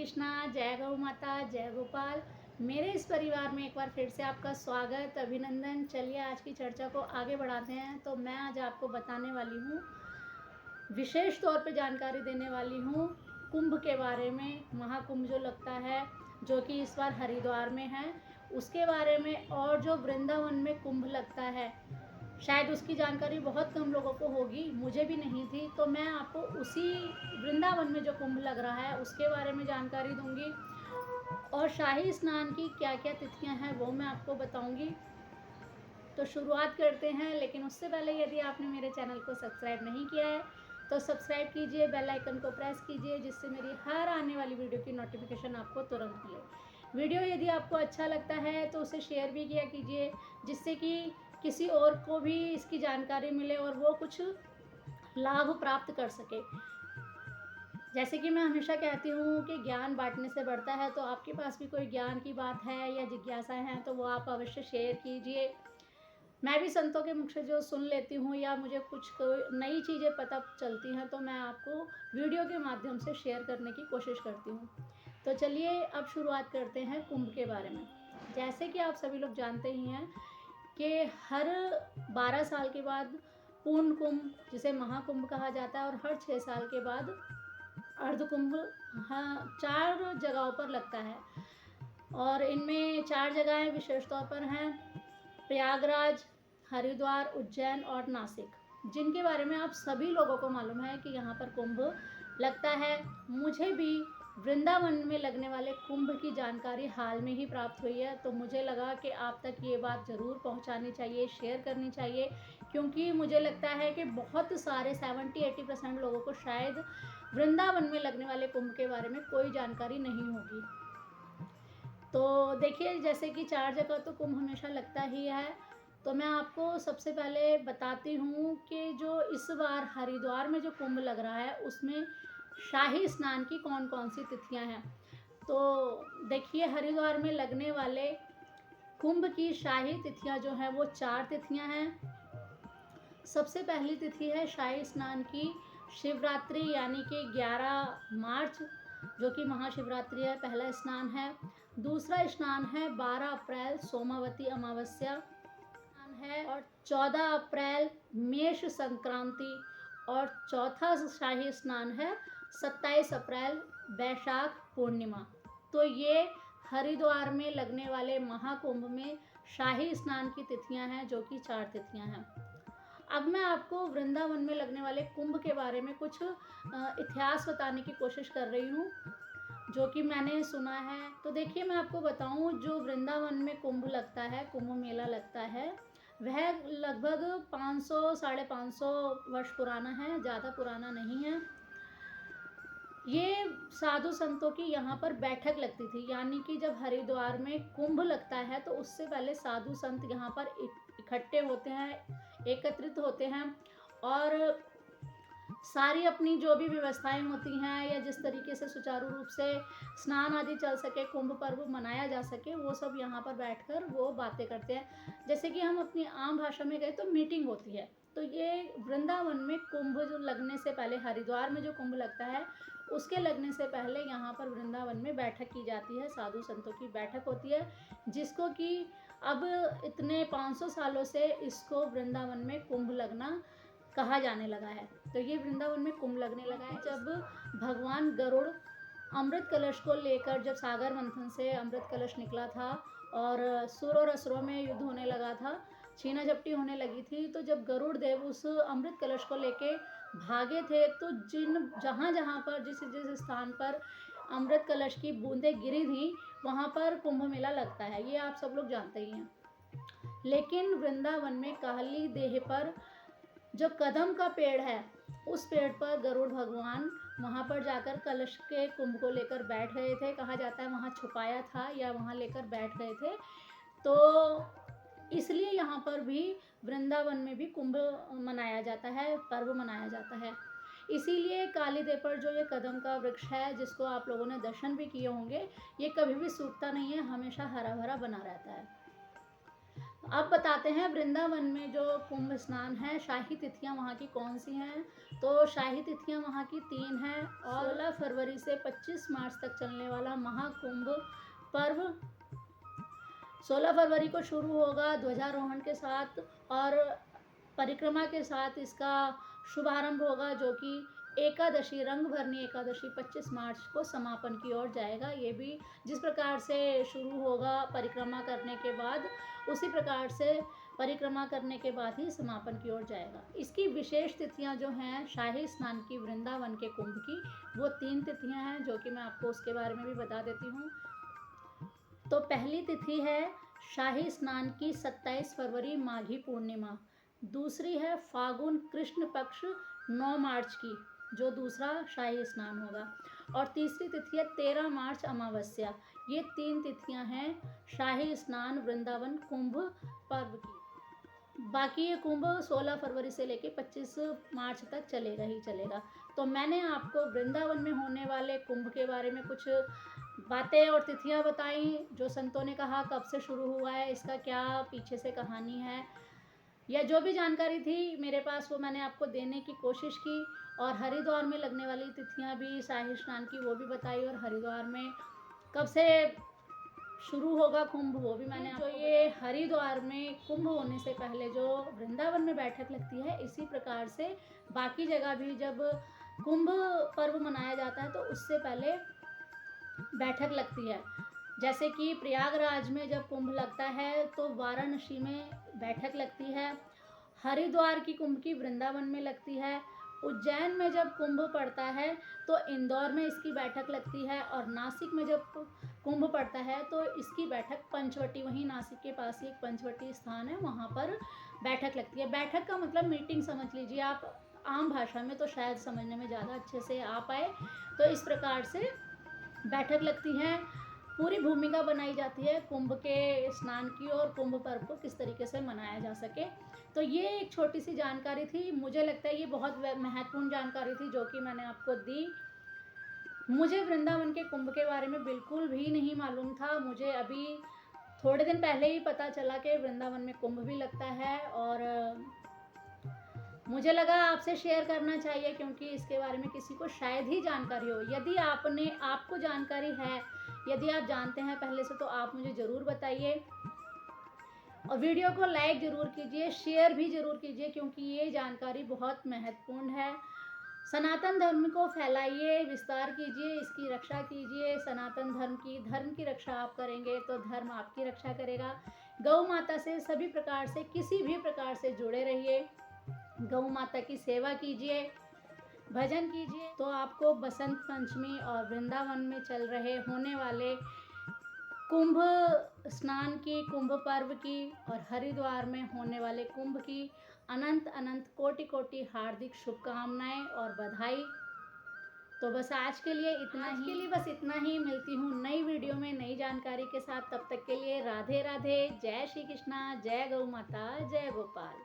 कृष्णा, जय गौ माता, जय गोपाल। मेरे इस परिवार में एक बार फिर से आपका स्वागत, अभिनंदन। चलिए आज की चर्चा को आगे बढ़ाते हैं। तो मैं आज आपको बताने वाली हूँ, विशेष तौर पे जानकारी देने वाली हूँ कुंभ के बारे में। महाकुंभ जो लगता है, जो कि इस बार हरिद्वार में है, उसके बारे में। और जो वृंदावन में कुंभ लगता है, शायद उसकी जानकारी बहुत कम लोगों को होगी, मुझे भी नहीं थी। तो मैं आपको उसी वृंदावन में जो कुंभ लग रहा है उसके बारे में जानकारी दूंगी, और शाही स्नान की क्या क्या तिथियां हैं वो मैं आपको बताऊंगी। तो शुरुआत करते हैं, लेकिन उससे पहले यदि आपने मेरे चैनल को सब्सक्राइब नहीं किया है तो सब्सक्राइब कीजिए, बेल आइकन को प्रेस कीजिए, जिससे मेरी हर आने वाली वीडियो की नोटिफिकेशन आपको तुरंत मिले। वीडियो यदि आपको अच्छा लगता है तो उसे शेयर भी किया कीजिए, जिससे कि किसी और को भी इसकी जानकारी मिले और वो कुछ लाभ प्राप्त कर सके। जैसे कि मैं हमेशा कहती हूँ कि ज्ञान बांटने से बढ़ता है। तो आपके पास भी कोई ज्ञान की बात है या जिज्ञासा है तो वो आप अवश्य शेयर कीजिए। मैं भी संतों के मुख से जो सुन लेती हूँ या मुझे कुछ कोई नई चीज़ें पता चलती हैं तो मैं आपको वीडियो के माध्यम से शेयर करने की कोशिश करती हूँ। तो चलिए अब शुरुआत करते हैं कुंभ के बारे में। जैसे कि आप सभी लोग जानते ही हैं कि हर 12 साल के बाद पूर्ण कुंभ, जिसे महाकुंभ कहा जाता है, और हर 6 साल के बाद अर्ध कुंभ, हाँ, 4 जगहों पर लगता है। और इनमें 4 जगहें विशेष तौर पर हैं, प्रयागराज, हरिद्वार, उज्जैन और नासिक, जिनके बारे में आप सभी लोगों को मालूम है कि यहाँ पर कुंभ लगता है। मुझे भी वृंदावन में लगने वाले कुंभ की जानकारी हाल में ही प्राप्त हुई है, तो मुझे लगा कि आप तक ये बात ज़रूर पहुँचानी चाहिए, शेयर करनी चाहिए, क्योंकि मुझे लगता है कि बहुत सारे 70-80% लोगों को शायद वृंदावन में लगने वाले कुंभ के बारे में कोई जानकारी नहीं होगी। तो देखिए, जैसे कि 4 जगह तो कुंभ हमेशा लगता ही है। तो मैं आपको सबसे पहले बताती हूँ कि जो इस बार हरिद्वार में जो कुंभ लग रहा है उसमें शाही स्नान की कौन कौन सी तिथियां हैं। तो देखिए, हरिद्वार में लगने वाले कुंभ की शाही तिथियां जो हैं वो 4 तिथियां हैं। सबसे पहली तिथि है शाही स्नान की शिवरात्रि, यानी कि 11 मार्च, जो कि महाशिवरात्रि है, पहला स्नान है। दूसरा स्नान है 12 अप्रैल, सोमावती अमावस्या स्नान है, और 14 अप्रैल मेष संक्रांति, और चौथा शाही स्नान है 27 अप्रैल वैशाख पूर्णिमा। तो ये हरिद्वार में लगने वाले महाकुंभ में शाही स्नान की तिथियां हैं, जो कि 4 तिथियां हैं। अब मैं आपको वृंदावन में लगने वाले कुंभ के बारे में कुछ इतिहास बताने की कोशिश कर रही हूँ, जो कि मैंने सुना है। तो देखिए, मैं आपको बताऊं, जो वृंदावन में कुंभ लगता है, कुंभ मेला लगता है, वह लगभग 500 साढ़े 500 वर्ष पुराना है, ज़्यादा पुराना नहीं है। ये साधु संतों की यहाँ पर बैठक लगती थी, यानी कि जब हरिद्वार में कुंभ लगता है तो उससे पहले साधु संत यहाँ पर इकट्ठे होते हैं, एकत्रित होते हैं, और सारी अपनी जो भी व्यवस्थाएं होती हैं, या जिस तरीके से सुचारू रूप से स्नान आदि चल सके, कुंभ पर्व मनाया जा सके, वो सब यहाँ पर बैठकर वो बातें करते हैं। जैसे कि हम अपनी आम भाषा में गए तो मीटिंग होती है। तो ये वृंदावन में कुंभ जो लगने से पहले, हरिद्वार में जो कुंभ लगता है उसके लगने से पहले यहाँ पर वृंदावन में बैठक की जाती है, साधु संतों की बैठक होती है, जिसको कि अब इतने 500 सालों से इसको वृंदावन में कुंभ लगना कहा जाने लगा है। तो ये वृंदावन में कुंभ लगने लगा है जब भगवान गरुड़ अमृत कलश को लेकर, जब सागर मंथन से अमृत कलश निकला था और सुर और असुरों में युद्ध होने लगा था, छीना झपटी होने लगी थी, तो जब गरुड़ देव उस अमृत कलश को लेके भागे थे, तो जहाँ जहाँ पर जिस जिस स्थान पर अमृत कलश की बूंदें गिरी थी वहाँ पर कुंभ मेला लगता है, ये आप सब लोग जानते ही हैं। लेकिन वृंदावन में काली देह पर जो कदम का पेड़ है, उस पेड़ पर गरुड़ भगवान वहाँ पर जाकर कलश के कुंभ को लेकर बैठ गए थे। कहा जाता है वहाँ छुपाया था या वहाँ लेकर बैठ गए थे। तो इसलिए यहाँ पर भी वृंदावन में भी कुंभ मनाया जाता है, पर्व मनाया जाता है। इसीलिए काली देव पर जो ये कदम का वृक्ष है, जिसको आप लोगों ने दर्शन भी किए होंगे, ये कभी भी सूखता नहीं है, हमेशा हरा भरा बना रहता है। अब बताते हैं वृंदावन में जो कुंभ स्नान है, शाही तिथियां वहाँ की कौन सी हैं। तो शाही तिथियां वहाँ की 3 हैं और 16 फरवरी से 25 मार्च तक चलने वाला महाकुंभ पर्व 16 फरवरी को शुरू होगा ध्वजारोहण के साथ और परिक्रमा के साथ इसका शुभारंभ होगा, जो कि एकादशी, रंग भरनी एकादशी 25 मार्च को समापन की ओर जाएगा। ये भी जिस प्रकार से शुरू होगा परिक्रमा करने के बाद, उसी प्रकार से परिक्रमा करने के बाद ही समापन की ओर जाएगा। इसकी विशेष तिथियां जो हैं शाही स्नान की वृंदावन के कुंभ की, वो 3 तिथियां हैं, जो कि मैं आपको उसके बारे में भी बता देती हूँ। तो पहली तिथि है शाही स्नान की 27 फरवरी माघी पूर्णिमा। दूसरी है फागुन कृष्ण पक्ष 9 मार्च की, जो दूसरा शाही स्नान होगा। और तीसरी तिथि है 13 मार्च अमावस्या। ये 3 तिथियां हैं शाही स्नान वृंदावन कुंभ पर्व की। बाकी ये कुंभ 16 फरवरी से लेके 25 मार्च तक चलेगा ही चलेगा। तो मैंने आपको वृंदावन में होने वाले कुंभ के बारे में कुछ बातें और तिथियां बताई, जो संतों ने कहा कब से शुरू हुआ है, इसका क्या पीछे से कहानी है, या जो भी जानकारी थी मेरे पास वो मैंने आपको देने की कोशिश की। और हरिद्वार में लगने वाली तिथियां भी शाही स्नान की वो भी बताई, और हरिद्वार में कब से शुरू होगा कुंभ वो भी मैंने आपको। ये हरिद्वार में कुंभ होने से पहले जो वृंदावन में बैठक लगती है, इसी प्रकार से बाकी जगह भी जब कुंभ पर्व मनाया जाता है तो उससे पहले बैठक लगती है। जैसे कि प्रयागराज में जब कुंभ लगता है तो वाराणसी में बैठक लगती है, हरिद्वार की कुंभ की वृंदावन में लगती है, उज्जैन में जब कुंभ पड़ता है तो इंदौर में इसकी बैठक लगती है, और नासिक में जब कुंभ पड़ता है तो इसकी बैठक पंचवटी, वहीं नासिक के पास ही एक पंचवटी स्थान है, वहाँ पर बैठक लगती है। बैठक का मतलब मीटिंग समझ लीजिए आप, आम भाषा में तो शायद समझने में ज़्यादा अच्छे से आ पाए। तो इस प्रकार से बैठक लगती है, पूरी भूमिका बनाई जाती है कुंभ के स्नान की और कुंभ पर्व को किस तरीके से मनाया जा सके। तो ये एक छोटी सी जानकारी थी, मुझे लगता है ये बहुत महत्वपूर्ण जानकारी थी जो कि मैंने आपको दी। मुझे वृंदावन के कुंभ के बारे में बिल्कुल भी नहीं मालूम था, मुझे अभी थोड़े दिन पहले ही पता चला कि वृंदावन में कुंभ भी लगता है, और मुझे लगा आपसे शेयर करना चाहिए क्योंकि इसके बारे में किसी को शायद ही जानकारी हो। यदि आपको जानकारी है, यदि आप जानते हैं पहले से, तो आप मुझे ज़रूर बताइए, और वीडियो को लाइक ज़रूर कीजिए, शेयर भी ज़रूर कीजिए, क्योंकि ये जानकारी बहुत महत्वपूर्ण है। सनातन धर्म को फैलाइए, विस्तार कीजिए, इसकी रक्षा कीजिए। सनातन धर्म की रक्षा आप करेंगे तो धर्म आपकी रक्षा करेगा। गौ माता से सभी प्रकार से, किसी भी प्रकार से जुड़े रहिए, गौ माता की सेवा कीजिए, भजन कीजिए। तो आपको बसंत पंचमी और वृंदावन में चल रहे होने वाले कुंभ स्नान की, कुंभ पर्व की, और हरिद्वार में होने वाले कुंभ की अनंत अनंत कोटि कोटि हार्दिक शुभकामनाएं और बधाई। तो बस आज के लिए इतना ही। मिलती हूँ नई वीडियो में नई जानकारी के साथ। तब तक के लिए राधे राधे, जय श्री कृष्णा, जय गौ माता, जय गोपाल।